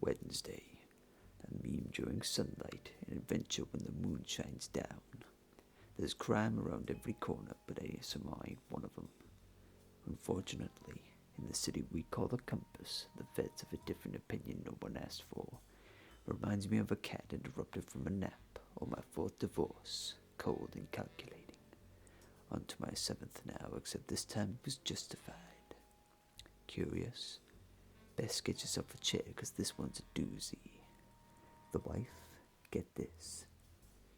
Wednesday. A meme during sunlight, an adventure when the moon shines down. There's crime around every corner, but ASMR ain't one of them. Unfortunately, in the city we call the Compass, the feds have a different opinion no one asked for. Reminds me of a cat interrupted from a nap, or my fourth divorce, cold and calculating. On to my seventh now, except this time it was justified. Curious? Best get yourself a chair, 'cause this one's a doozy. The wife, get this,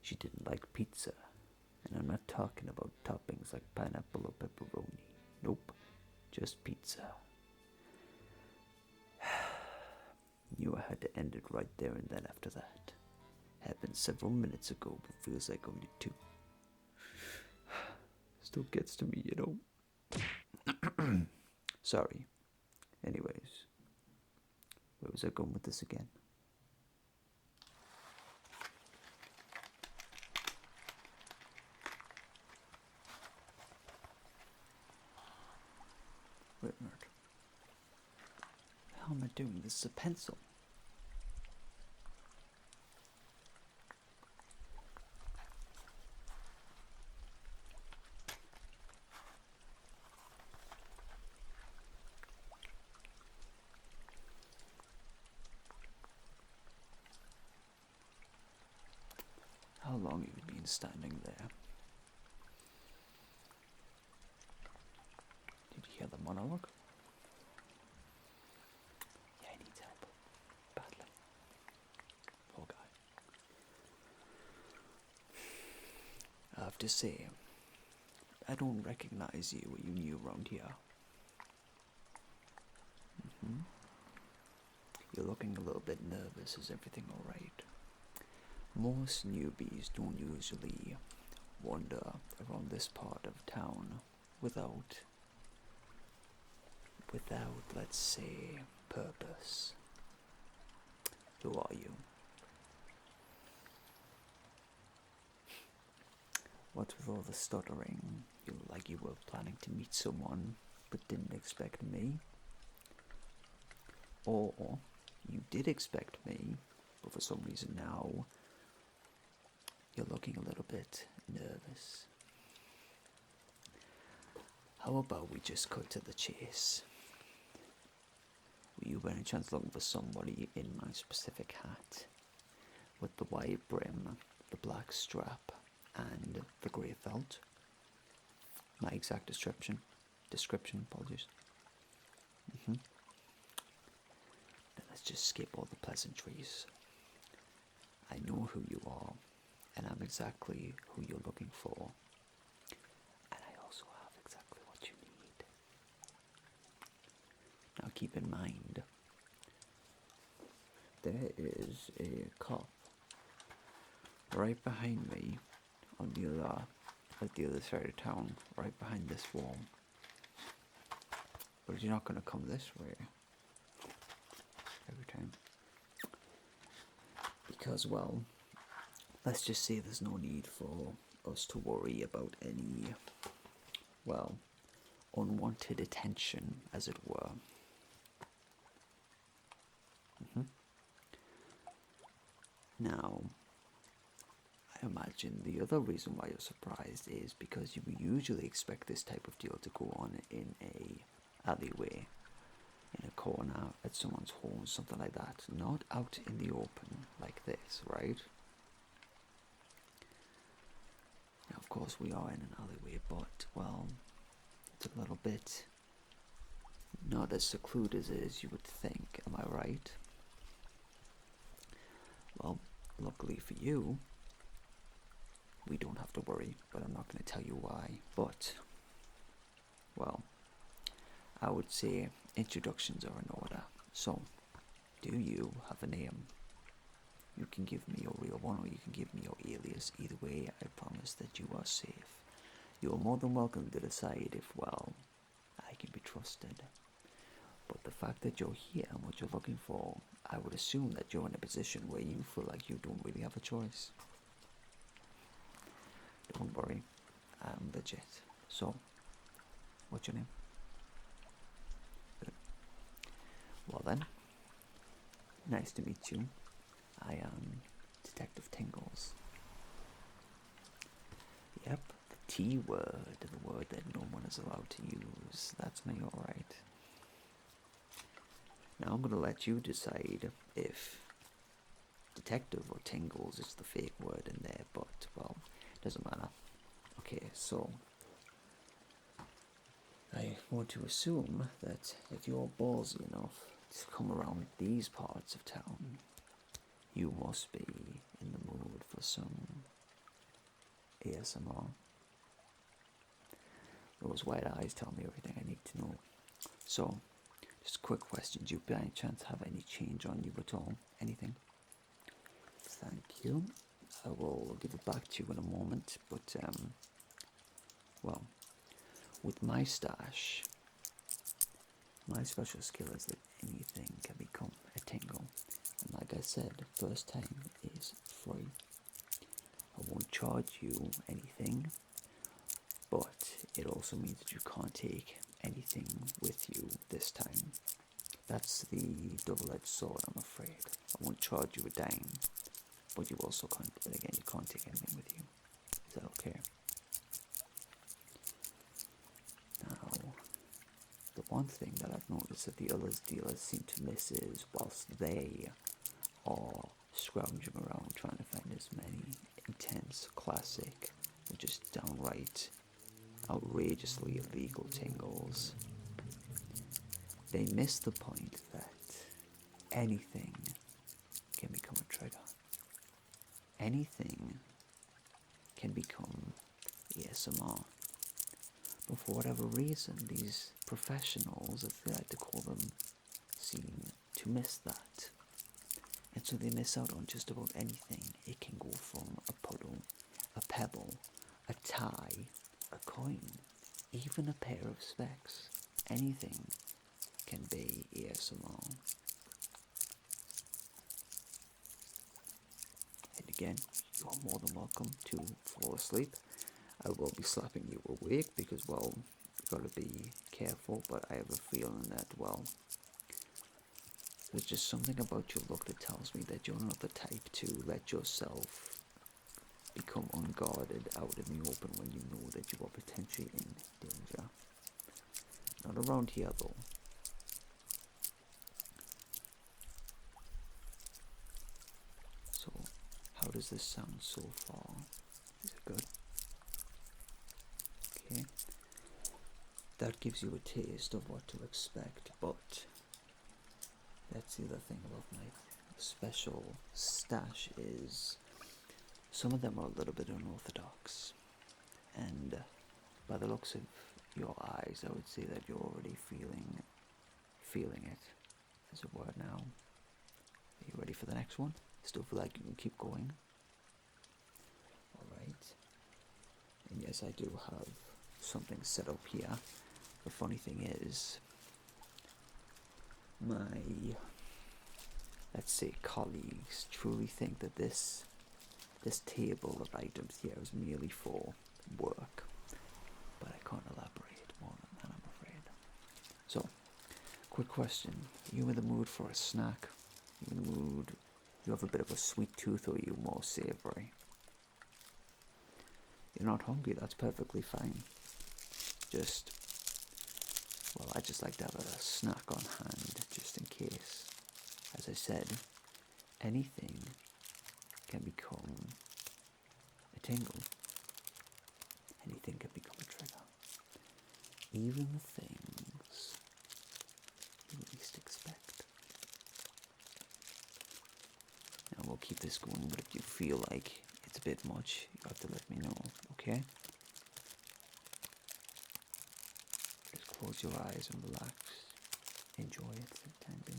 she didn't like pizza. And I'm not talking about toppings like pineapple or pepperoni. Nope, just pizza. Knew I had to end it right there and then after that. Happened several minutes ago, but feels like only 2. Still gets to me, you know. Sorry. Anyways, where was I going with this again? Wait a minute. How am I doing? This is a pencil. How long have you been standing there? Did you hear the monologue? Yeah, he needs help. Badly. Poor guy. I have to say, I don't recognize you or you new around here. You're looking a little bit nervous. Is everything alright? Most newbies don't usually wander around this part of town without, let's say, purpose. Who are you? What with all the stuttering? You look like you were planning to meet someone but didn't expect me. Or you did expect me, but for some reason now you're looking a little bit nervous. How about we just cut to the chase? Were you by any chance looking for somebody in my specific hat? With the white brim, the black strap, and the grey felt? My exact description, apologies. Then let's just skip all the pleasantries. I know who you are, and I'm exactly who you're looking for. And I also have exactly what you need. Now keep in mind, there is a cop right behind me on the other side of town, right behind this wall. But you're not going to come this way every time. Because, well, let's just say there's no need for us to worry about any, well, unwanted attention, as it were. Now, I imagine the other reason why you're surprised is because you usually expect this type of deal to go on in a alleyway, in a corner, at someone's home, something like that. Not out in the open like this, right? Now, of course, we are in an alleyway, but, well, it's a little bit not as secluded as you would think, am I right? Well, luckily for you, we don't have to worry, but I'm not going to tell you why. But, well, I would say introductions are in order. So, do you have a name? You can give me your real one or you can give me your alias. Either way, I promise that you are safe. You are more than welcome to decide if, well, I can be trusted. But the fact that you're here and what you're looking for, I would assume that you're in a position where you feel like you don't really have a choice. Don't worry, I'm legit. So, what's your name? Well then, Nice to meet you. I am Detective Tingles. Yep, the T word, the word that no one is allowed to use. That's me, alright. Now I'm going to let you decide if detective or tingles is the fake word in there, but, well, it doesn't matter. Okay, so I want to assume that if you're ballsy enough to come around these parts of town, you must be in the mood for some ASMR. Those white eyes tell me everything I need to know. So, just quick question. Do you by any chance have any change on you at all? Anything? Thank you. I will give it back to you in a moment, but, well, with my stash, my special skill is that anything can become a tingle. And like I said, first time is free. I won't charge you anything, but it also means that you can't take anything with you this time. That's the double-edged sword, I'm afraid. I won't charge you a dime, but you also can't, but again, you can't take anything with you. Is that okay? Now, the one thing that I've noticed that the other dealers seem to miss is whilst they are scrounging around trying to find as many intense, classic, or just downright outrageously illegal tingles, they miss the point that anything can become a trigger. Anything can become ASMR. But for whatever reason, these professionals, as they like to call them, seem to miss that. And so they miss out on just about anything. It can go from a puddle, a pebble, a tie, a coin, even a pair of specs. Anything can be ASMR. And again, you are more than welcome to fall asleep. I will be slapping you awake because, well, you've got to be careful, but I have a feeling that, well, there's just something about your look that tells me that you're not the type to let yourself become unguarded out in the open when you know that you are potentially in danger. Not around here, though. So, how does this sound so far? Is it good? Okay. That gives you a taste of what to expect, but that's the other thing about my special stash is some of them are a little bit unorthodox, and by the looks of your eyes, I would say that you're already feeling it, as it were. Now, are you ready for the next one? Still feel like you can keep going? Alright. And yes, I do have something set up here. The funny thing is, my, let's say, colleagues truly think that this table of items here is merely for work, but I can't elaborate more than that, I'm afraid. So, quick question: are you in the mood for a snack? Are you in the mood? You have a bit of a sweet tooth, or are you more savory? You're not hungry, that's perfectly fine. I just like to have a snack on hand, just in case. As I said, anything can become a tingle. Anything can become a trigger. Even the things you least expect. Now we'll keep this going, but if you feel like it's a bit much, you have to let me know, okay? Just close your eyes and relax. Enjoy it for the time being.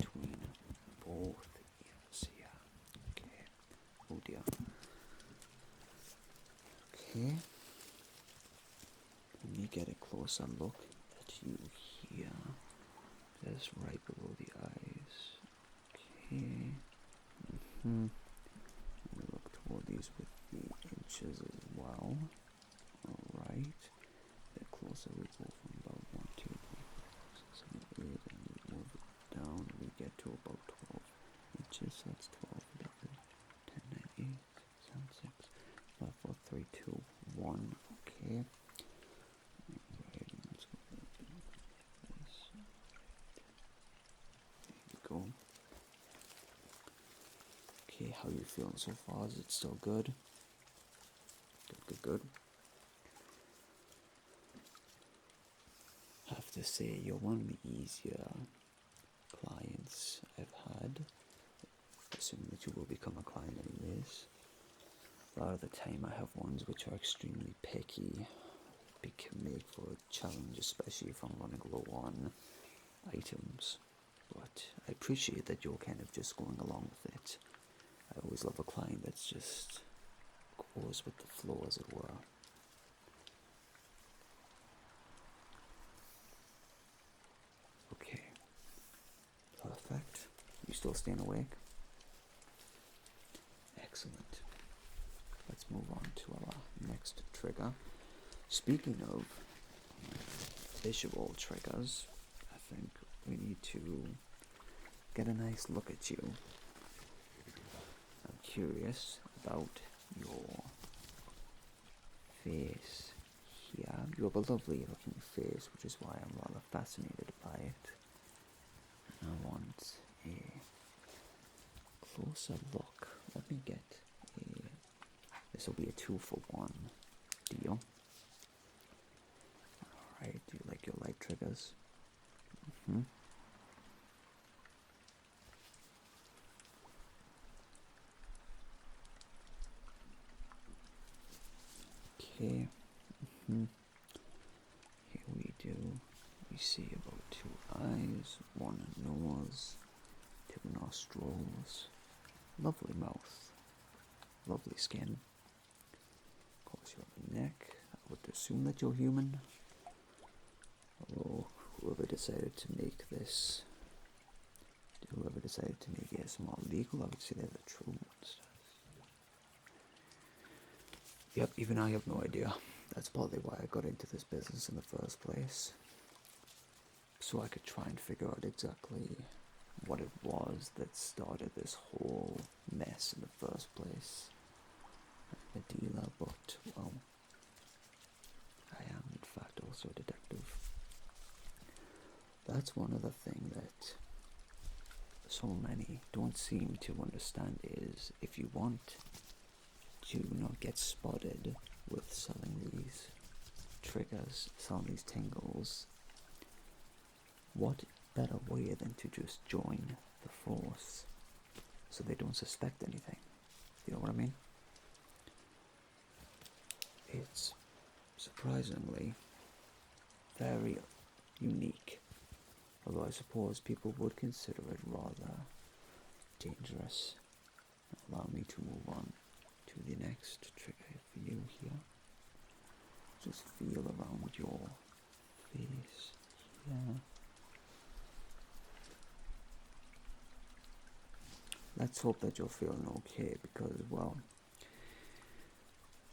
between both ears here. Okay. Oh dear. Okay. Let me get a closer look at you here. Just right below the eyes. Okay. And look toward these with the inches as well. one. Okay. There you go. Okay, how are you feeling so far? Is it still good? Good. I have to say, you're one of the easier clients I've had. Assuming that you will become a client anyways. A lot of the time I have ones which are extremely picky. It can make for a challenge, especially if I'm running low on items. But I appreciate that you're kind of just going along with it. I always love a client that's just goes with the flow, as it were. Okay. Perfect. You still staying awake? Excellent. Let's move on to our next trigger. Speaking of visual triggers, I think we need to get a nice look at you. I'm curious about your face here. You have a lovely looking face, which is why I'm rather fascinated by it. I want a closer look. Let me get this will be a 2-for-1 deal. Alright, do you like your light triggers? Okay. Here we do. We see about 2 eyes, 1 nose, 2 nostrils, lovely mouth, lovely skin. Of course, you have a neck. I would assume that you're human. Although, whoever decided to make ASMR legal, I would say they're the true ones. Yep, even I have no idea. That's partly why I got into this business in the first place. So I could try and figure out exactly what it was that started this whole mess in the first place. I'm a dealer, but, well, I am in fact also a detective. That's one other thing that so many don't seem to understand is if you want to not get spotted with selling these triggers, selling these tingles, what better way than to just join the force so they don't suspect anything? You know what I mean? It's surprisingly very unique, although I suppose people would consider it rather dangerous. Allow me to move on to the next trigger for you here. Just feel around your face here. Let's hope that you're feeling okay because, well,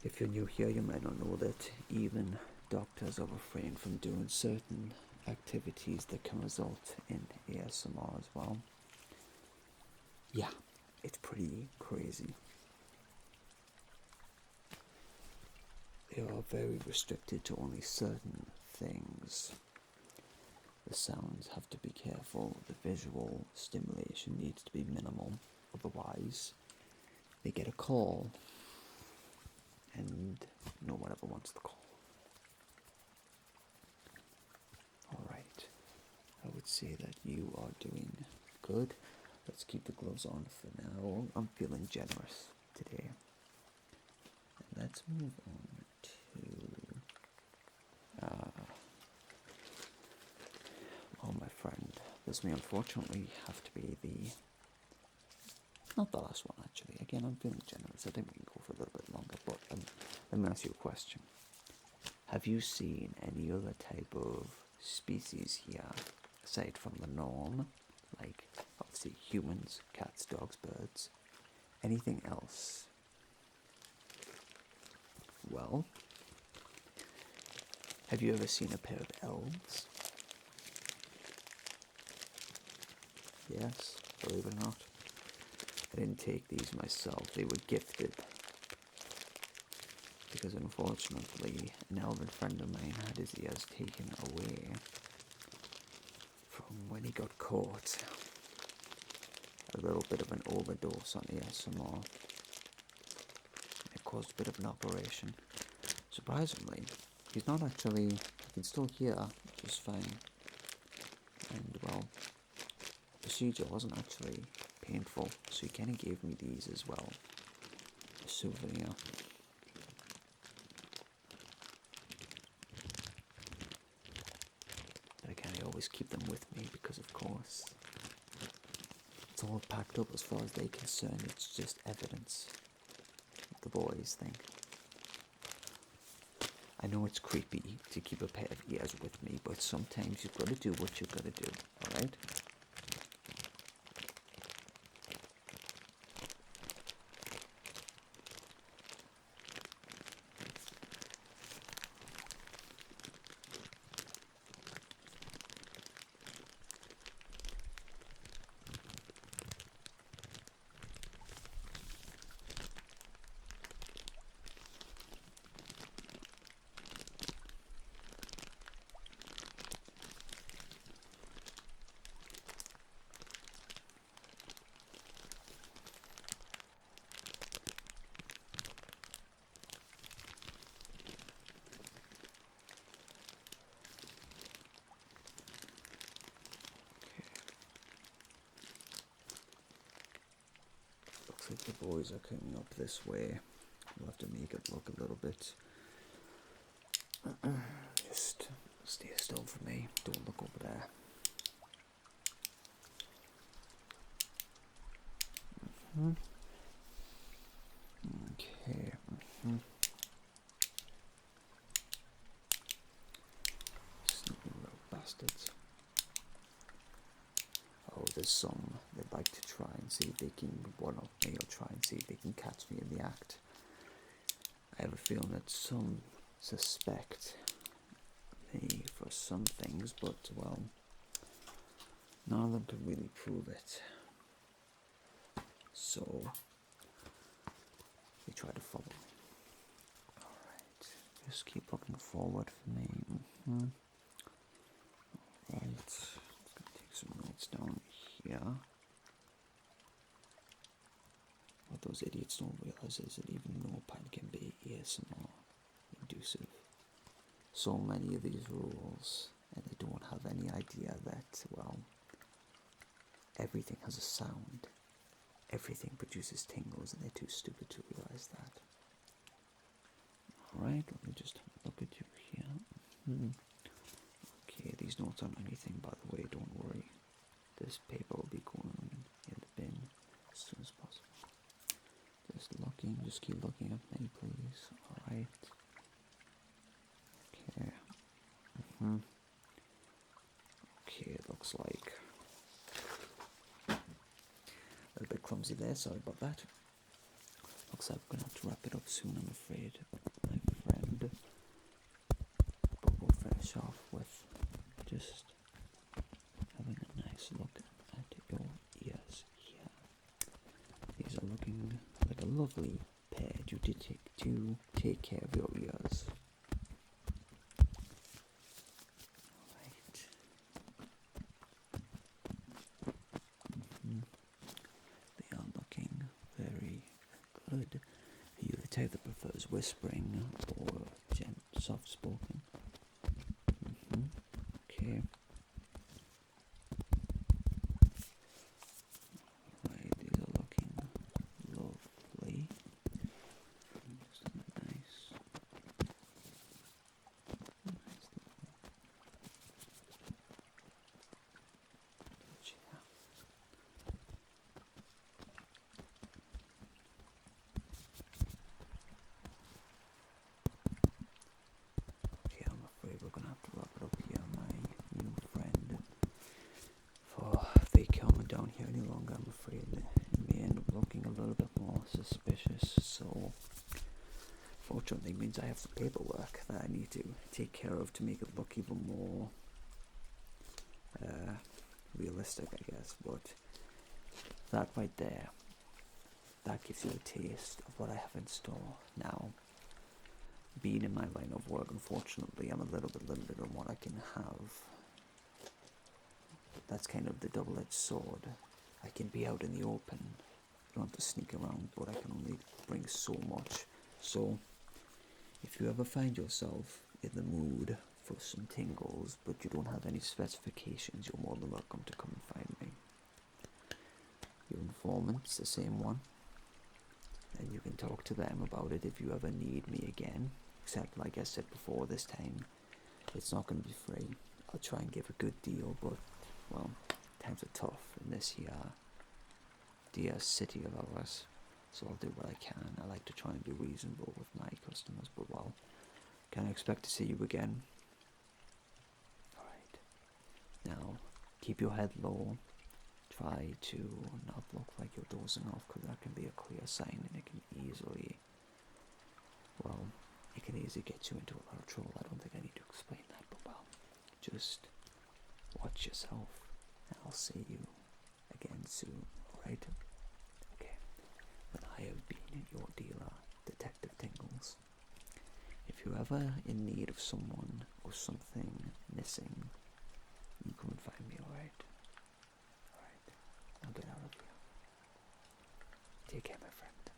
if you're new here, you might not know that even doctors are refrained from doing certain activities that can result in ASMR as well. Yeah, it's pretty crazy. They are very restricted to only certain things. The sounds have to be careful. The visual stimulation needs to be minimal. Otherwise, they get a call and no one ever wants the call. Alright, I would say that you are doing good. Let's keep the gloves on for now. I'm feeling generous today. And let's move on to... oh, my friend. This may unfortunately have to be the... not the last one, actually. Again, I'm feeling generous. I think we can go for a little bit longer, but let me ask you a question. Have you seen any other type of species here, aside from the norm, like obviously humans, cats, dogs, birds, anything else? Well, have you ever seen a pair of elves? Yes, believe it or not. I didn't take these myself, they were gifted. because unfortunately an elderly friend of mine had his ears taken away from when he got caught. A little bit of an overdose on ASMR. It caused a bit of an operation. Surprisingly, he's not actually, he can still hear just fine. And well, the procedure wasn't actually painful, so he kind of gave me these as well. A souvenir. But again, I always keep them with me because, of course, it's all packed up as far as they're concerned. It's just evidence, what the boys think. I know it's creepy to keep a pair of ears with me, but sometimes you've got to do what you've got to do, alright? Looks like the boys are coming up this way. We'll have to make it look a little bit. Just stay still for me. Don't look over there. Okay. Sneaky little bastards. Oh, there's some that like to try and see if they can one-up me or try and see if they can catch me in the act. I have a feeling that some suspect me for some things, but, well, none of them can really prove it. So, they try to follow me. Alright, just keep looking forward for me. Alright, just gonna take some notes down here. What those idiots don't realize is that even Notepad can be ASMR inducive. So many of these rules, and they don't have any idea that, well, everything has a sound. Everything produces tingles, and they're too stupid to realize that. Alright, let me just look at you here. Okay, these notes aren't anything, by the way, don't worry. This paper will be going in the bin as soon as possible. Just looking, just keep looking at me, please. Alright. Okay. Okay, it looks like a little bit clumsy there, sorry about that. Looks like we're gonna have to wrap it up soon, I'm afraid, my friend. But we'll finish off with just having a nice look at your ears here. These are looking like a lovely pair. You did take care of your ears. Right. They are looking very good. Are you the type that prefers whispering or soft spoken? Okay. Right, these are looking lovely. Just a nice touch here. Okay, I'm afraid we're gonna have to wrap it up here, my new friend. For if they come down here any longer, I'm afraid it may end up looking a little bit more suspicious. So, fortunately, it means I have some paperwork that I need to take care of to make it look even more realistic, I guess. But that right there, that gives you a taste of what I have in store. Now, being in my line of work, unfortunately, I'm a little bit limited on what I can have. That's kind of the double-edged sword. I can be out in the open, you don't have to sneak around, but I can only bring so much. So, if you ever find yourself in the mood for some tingles, but you don't have any specifications, you're more than welcome to come and find me. Your informant's the same one, and you can talk to them about it if you ever need me again. Except, like I said before, this time it's not going to be free. I'll try and give a good deal, but, well, times are tough in this here dear city of ours, so I'll do what I can. I like to try and be reasonable with my customers, but, well, can I expect to see you again? Alright. Now, keep your head low. Try to not look like you're dozing off, because that can be a clear sign, and it can easily, well, it can easily get you into a lot of trouble. I don't think I need to explain that, but, well, just watch yourself, and I'll see you again soon, alright? Okay, but I have been your dealer, Detective Tingles. If you're ever in need of someone or something missing, you come and find me, alright? Alright, I'll get out of here. Take care, my friend.